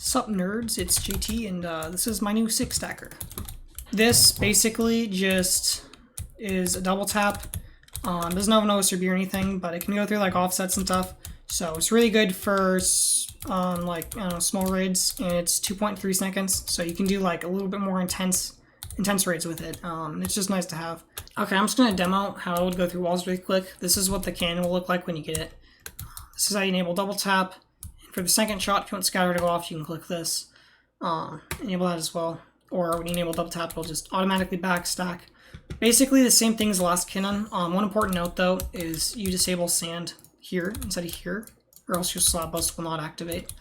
Sup nerds, it's JT and this is my new 6-stacker. This basically just is a double tap. Doesn't have an OSRB or anything, but it can go through like offsets and stuff. So it's really good for like, I don't know, small raids, and it's 2.3 seconds, so you can do like a little bit more intense raids with it. It's just nice to have. Okay, I'm just gonna demo how it would go through walls really quick. This is what the cannon will look like when you get it. This is how you enable double tap. For the second shot, if you want scatter to go off, you can click this. Enable that as well. Or when you enable double tap, it'll just automatically backstack. Basically the same thing as the last cannon. One important note though is you disable sand here instead of here, or else your slab bust will not activate.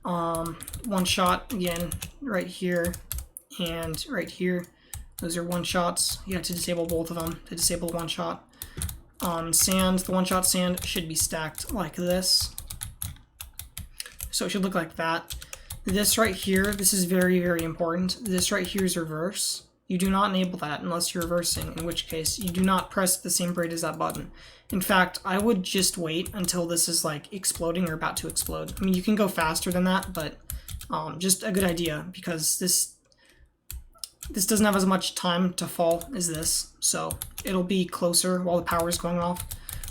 One shot again right here and right here. Those are one shots. You have to disable both of them to disable the one shot. Sand, the one shot sand should be stacked like this. So it should look like that. This right here, this is very, very important. This right here is reverse. You do not enable that unless you're reversing, in which case you do not press the same rate as that button. In fact, I would just wait until this is like exploding or about to explode. I mean, you can go faster than that, but just a good idea, because this doesn't have as much time to fall as this, so it'll be closer while the power is going off,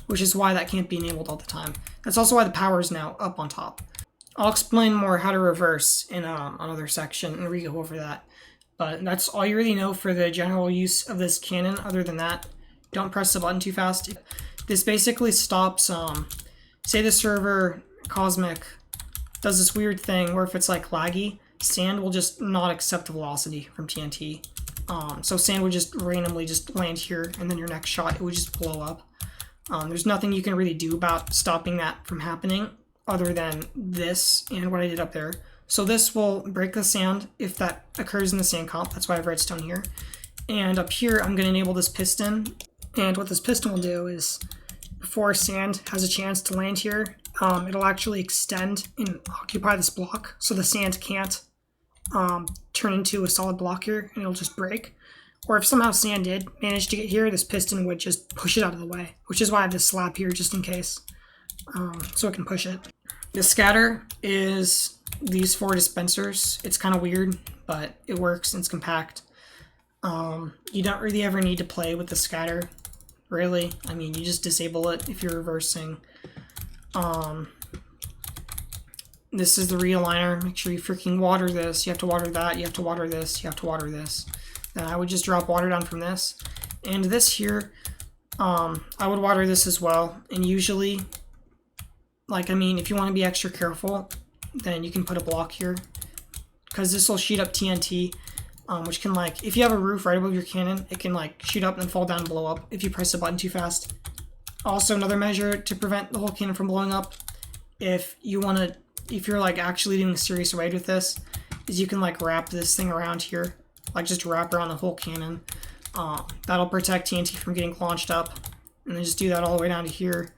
which is why that can't be enabled all the time. That's also why the power is now up on top. I'll explain more how to reverse in another section and we go over that. But that's all you really know for the general use of this cannon. Other than that, don't press the button too fast. This basically stops, say the server Cosmic does this weird thing where if it's like laggy, sand will just not accept the velocity from TNT. So sand would just randomly just land here, and then your next shot, it would just blow up. There's nothing you can really do about stopping that from happening, other than this and what I did up there. So this will break the sand if that occurs in the sandcomp. That's why I have redstone here. And up here, I'm going to enable this piston. And what this piston will do is, before sand has a chance to land here, it'll actually extend and occupy this block, so the sand can't turn into a solid block here, and it'll just break. Or if somehow sand did manage to get here, this piston would just push it out of the way, which is why I have this slab here just in case, so it can push it. The scatter is these 4 dispensers. It's kind of weird, but it works and it's compact. You don't really ever need to play with the scatter, really. I mean, you just disable it if you're reversing. This is the realigner. Make sure you freaking water this. You have to water that. You have to water this. You have to water this. Then I would just drop water down from this. And this here, I would water this as well. And usually, like, I mean, if you want to be extra careful, then you can put a block here, because this will shoot up TNT, which can, like, if you have a roof right above your cannon, it can like shoot up and then fall down and blow up if you press the button too fast. Also, another measure to prevent the whole cannon from blowing up, if you're like actually doing a serious raid with this, is you can like wrap this thing around here, like just wrap around the whole cannon. That'll protect TNT from getting launched up, and then just do that all the way down to here.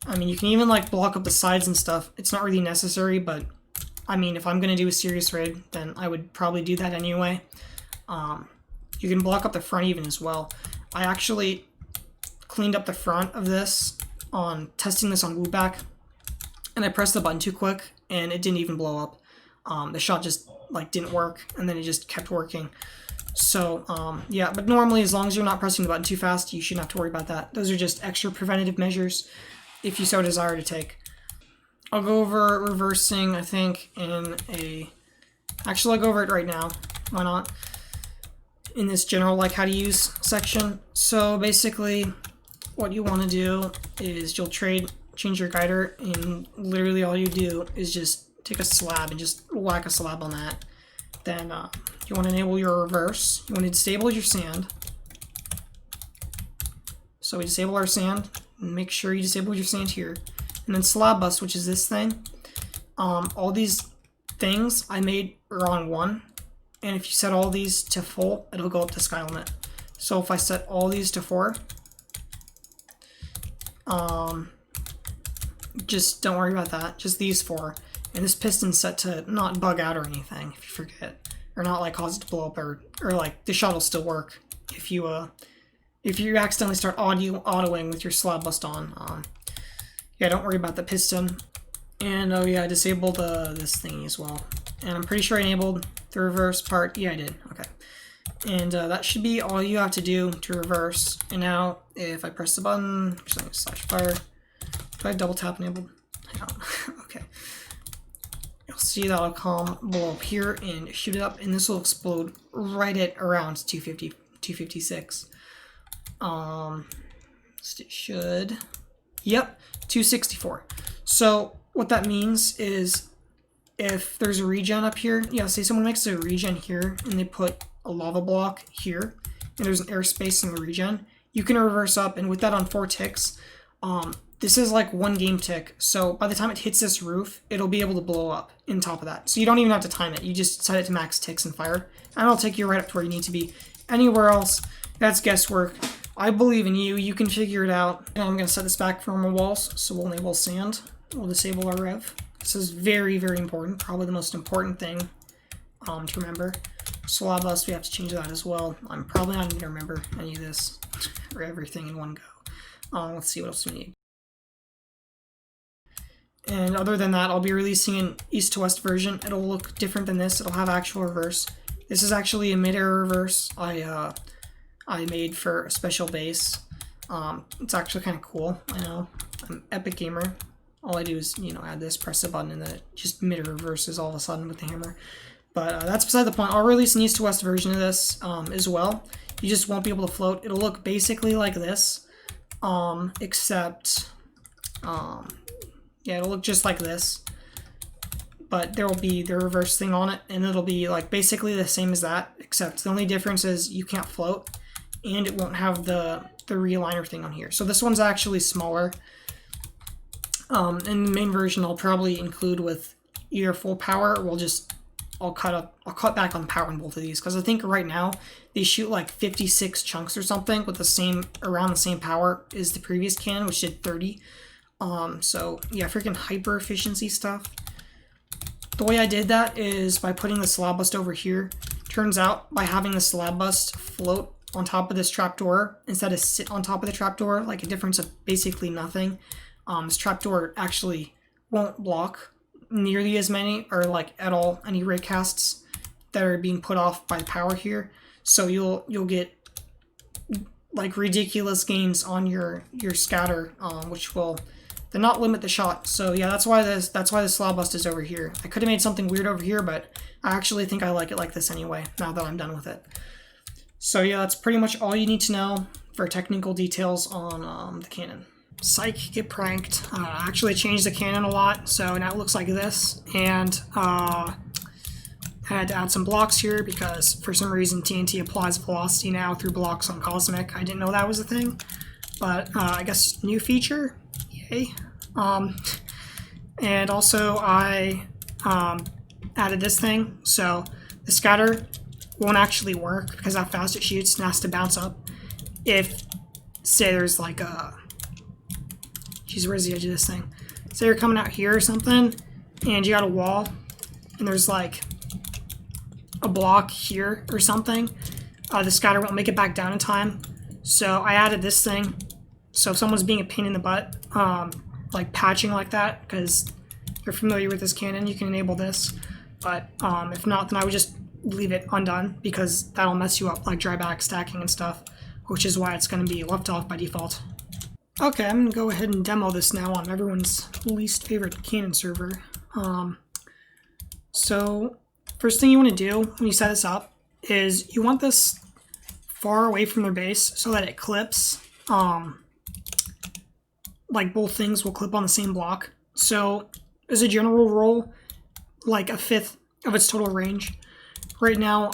I mean, you can even like block up the sides and stuff. It's not really necessary, but I mean, if I'm going to do a serious raid, then I would probably do that anyway. You can block up the front even as well. I actually cleaned up the front of this on testing this on Wooback, and I pressed the button too quick, and it didn't even blow up. The shot just like didn't work, and then it just kept working. So yeah, but normally as long as you're not pressing the button too fast, you shouldn't have to worry about that. Those are just extra preventative measures if you so desire to take. I'll go over reversing, I think, in a... Actually, I'll go over it right now. Why not? In this general, like, how to use section. So, basically, what you want to do is you'll change your guider, and literally all you do is just take a slab and just whack a slab on that. Then, you want to enable your reverse. You want to disable your sand. So, we disable our sand. Make sure you disable your sand here. And then slab bust, which is this thing. All these things I made are on 1. And if you set all these to full, it'll go up to sky limit. So if I set all these to 4, just don't worry about that. Just these 4. And this piston's set to not bug out or anything, if you forget. Or not like cause it to blow up, or like the shot will still work if you accidentally start autoing with your slab bust on. Yeah, don't worry about the piston. And oh yeah, I disabled this thingy as well. And I'm pretty sure I enabled the reverse part. Yeah, I did. Okay. And that should be all you have to do to reverse. And now, if I press the button, /fire, do I have double tap enabled? I don't. Okay. You'll see that'll come blow up here and shoot it up, and this will explode right at around 250, 256. It should. Yep, 264. So what that means is if there's a regen up here, yeah, say someone makes a regen here and they put a lava block here and there's an airspace in the regen, you can reverse up, and with that on 4 ticks, this is like 1 game tick, so by the time it hits this roof, it'll be able to blow up in top of that. So you don't even have to time it, you just set it to max ticks and fire, and it'll take you right up to where you need to be. Anywhere else, that's guesswork. I believe in you, you can figure it out. And I'm going to set this back for normal walls, so we'll enable sand. We'll disable our rev. This is very, very important, probably the most important thing to remember. Slab bust, we have to change that as well. I'm probably not going to remember any of this or everything in one go. Let's see what else we need. And other than that, I'll be releasing an east to west version. It'll look different than this. It'll have actual reverse. This is actually a mid-air reverse I made for a special base. It's actually kind of cool. I know. I'm an epic gamer. All I do is, you know, add this, press a button, and then it just mid-air reverses all of a sudden with the hammer. But that's beside the point. I'll release an east to west version of this as well. You just won't be able to float. It'll look basically like this, except yeah, it'll look just like this, but there will be the reverse thing on it, and it'll be like basically the same as that, except the only difference is you can't float, and it won't have the realigner thing on here. So this one's actually smaller. And the main version I'll probably include with either full power, or I'll cut back on power on both of these, because I think right now they shoot like 56 chunks or something with around the same power as the previous cannon, which did 30. So yeah, freaking hyper efficiency stuff. The way I did that is by putting the slab bust over here. Turns out by having the slab bust float on top of this trapdoor instead of sit on top of the trapdoor, like a difference of basically nothing, this trapdoor actually won't block nearly as many, or like at all, any ray casts that are being put off by the power here. So you'll get like ridiculous gains on your scatter, which will then not limit the shot. So yeah, that's why the slab bust is over here. I could have made something weird over here, but I actually think I like it like this anyway, now that I'm done with it. So yeah, that's pretty much all you need to know for technical details on the cannon. Psych, get pranked. I actually changed the cannon a lot, so now it looks like this, and I had to add some blocks here because for some reason TNT applies velocity now through blocks on Cosmic. I didn't know that was a thing, but I guess new feature. Yay. And also I added this thing, so the scatter won't actually work because how fast it shoots and has to bounce up. If, say there's like a... Jeez, where's the edge of this thing? Say you're coming out here or something, and you got a wall, and there's like a block here or something, the scatter won't make it back down in time. So I added this thing, so if someone's being a pain in the butt, like patching like that, because you're familiar with this cannon, you can enable this. But if not, then I would just leave it undone, because that'll mess you up, like dryback stacking and stuff, which is why it's going to be left off by default. Okay, I'm going to go ahead and demo this now on everyone's least favorite cannon server. So, first thing you want to do when you set this up is you want this far away from their base so that it clips. Like both things will clip on the same block. So, as a general rule, like a fifth of its total range. Right now,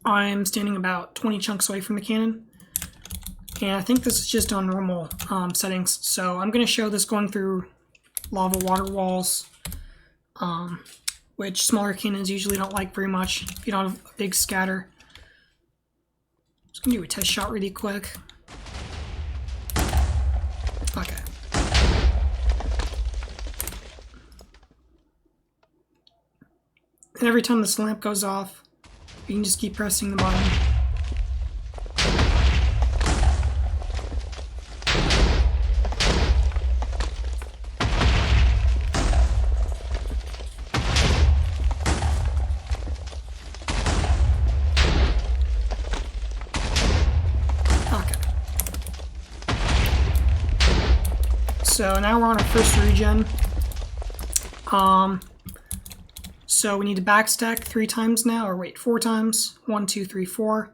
I'm standing about 20 chunks away from the cannon. And I think this is just on normal settings. So I'm going to show this going through lava water walls, which smaller cannons usually don't like very much if you don't have a big scatter. Just going to do a test shot really quick. Okay. And every time this lamp goes off, you can just keep pressing the button. So now we're on our first regen. So we need to backstack 3 times now, or wait, 4 times. 1, 2, 3, 4.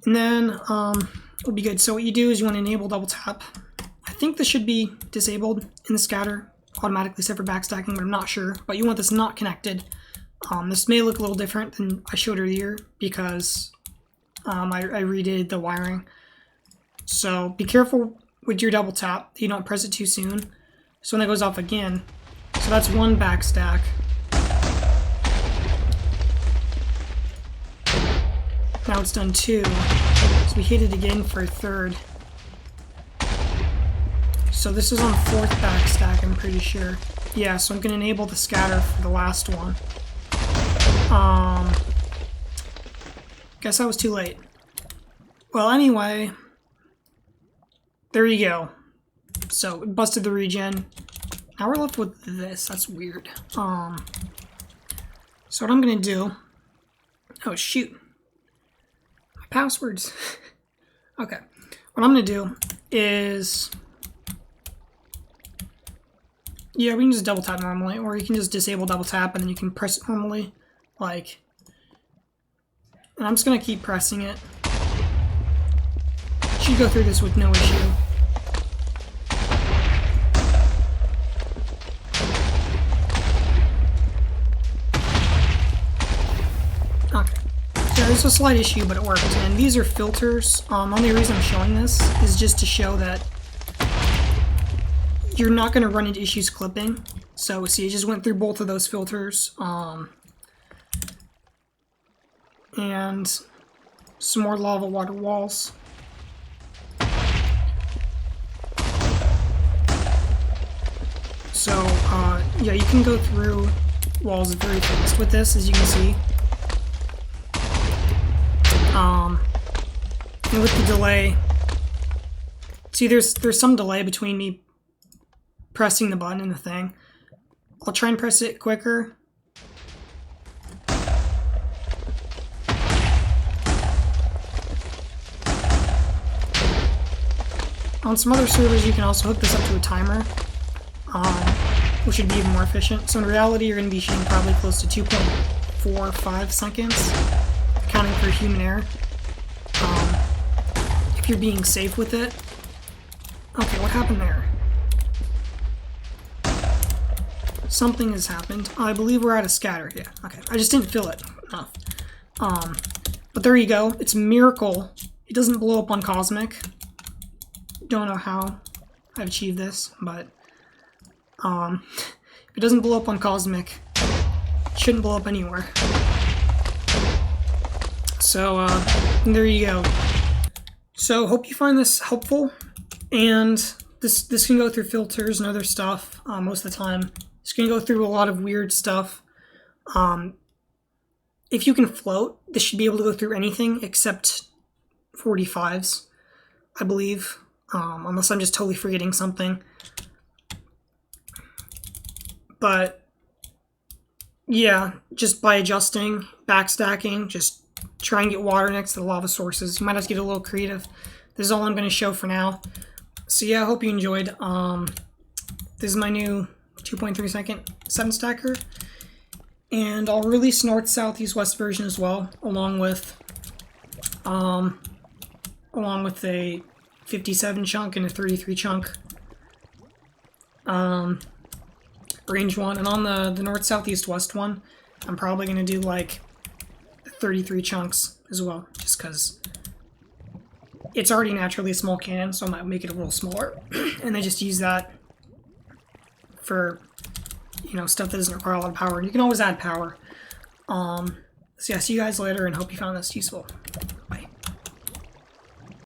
And then it'll be good. So what you do is you want to enable double tap. I think this should be disabled in the scatter automatically set for backstacking, but I'm not sure. But you want this not connected. This may look a little different than I showed earlier because I redid the wiring. So be careful with your double tap. You don't press it too soon. So when that goes off again, so that's 1 backstack. Now it's done 2. So we hit it again for a 3rd. So this is on 4th backstack, I'm pretty sure. Yeah, so I'm going to enable the scatter for the last one. Guess I was too late. Well, anyway, there you go. So it busted the regen. Now we're left with this. That's weird. So what I'm gonna do? Oh shoot, my passwords. Okay, what I'm gonna do is, yeah, we can just double tap normally, or you can just disable double tap and then you can press it normally, like. And I'm just gonna keep pressing it. Should go through this with no issue. Okay. So there's a slight issue, but it worked. And these are filters. The only reason I'm showing this is just to show that you're not going to run into issues clipping. So see, it just went through both of those filters. And some more lava water walls. So, yeah, you can go through walls very fast with this, as you can see. And with the delay, see, there's some delay between me pressing the button and the thing. I'll try and press it quicker. On some other servers, you can also hook this up to a timer, which would be even more efficient. So in reality, you're going to be shooting probably close to 2.45 seconds, accounting for human error, if you're being safe with it. Okay, what happened there? Something has happened. I believe we're out of scatter. Yeah, okay. I just didn't feel it enough. But there you go. It's a miracle. It doesn't blow up on Cosmic. Don't know how I've achieved this, but if it doesn't blow up on Cosmic, it shouldn't blow up anywhere. So there you go. So hope you find this helpful, and this can go through filters and other stuff most of the time. It's going to go through a lot of weird stuff. If you can float, this should be able to go through anything except 45s, I believe. Unless I'm just totally forgetting something. But yeah, just by adjusting, backstacking, just try and get water next to the lava sources. You might have to get a little creative. This is all I'm going to show for now. So yeah, I hope you enjoyed. This is my new 2.3 second 7 stacker. And I'll release north, south, east, west version as well, along with a 57 chunk and a 33 chunk range one. And on the north, south, east, west one, I'm probably going to do like 33 chunks as well, just because it's already naturally a small cannon, so I might make it a little smaller. And I just use that for, you know, stuff that doesn't require a lot of power. And you can always add power. So yeah, see you guys later, and hope you found this useful.